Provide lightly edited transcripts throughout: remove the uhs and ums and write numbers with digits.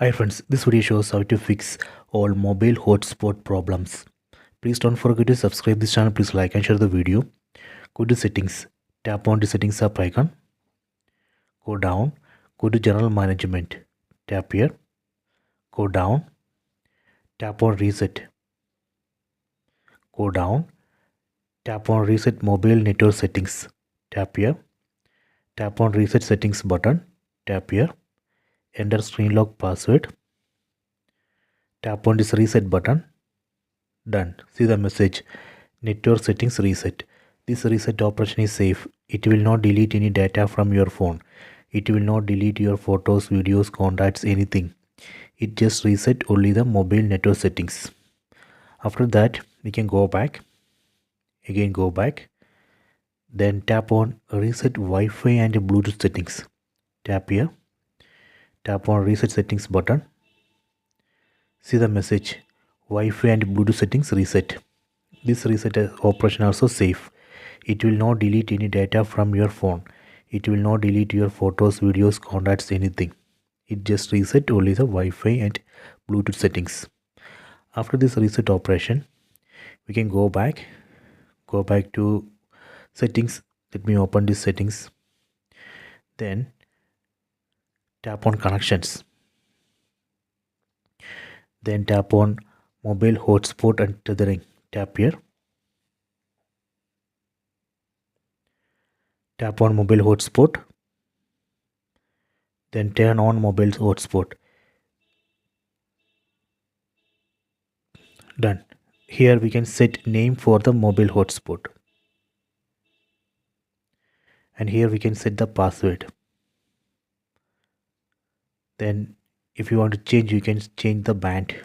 Hi friends, this video shows how to fix all mobile hotspot problems. Please don't forget to subscribe this channel. Please like and share the video. Go to settings, tap on the settings app icon. Go down, go to general management, tap here. Go down, tap on reset. Go down, tap on reset mobile network settings, tap here. Tap on reset settings button, tap here. Enter screen lock password. Tap on this reset button. Done. See the message. Network settings reset. This reset operation is safe. It will not delete any data from your phone. It will not delete your photos, videos, contacts, anything. It just reset only the mobile network settings. After that, we can go back. Again go back. Then tap on reset Wi-Fi and Bluetooth settings. Tap here. Tap on reset settings button. See the message. Wi-Fi and Bluetooth settings reset. This reset operation also safe. It will not delete any data from your phone. It will not delete your photos, videos, contacts, anything. It just reset only the Wi-Fi and Bluetooth settings. After this reset operation, we can go back to settings. Let me open this settings. Then tap on connections. Then tap on mobile hotspot and tethering. Tap here. Tap on mobile hotspot. Then turn on mobile hotspot. Done. Here we can set name for the mobile hotspot. And here we can set the password. Then if you want to change, you can change the band.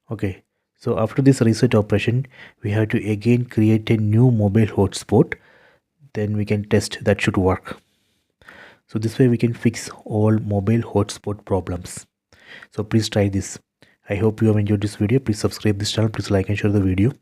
Okay, so after this reset operation, we have to again create a new mobile hotspot. Then we can test that should work. So this way we can fix all mobile hotspot problems. So please try this. I hope you have enjoyed this video. Please subscribe this channel. Please like and share the video.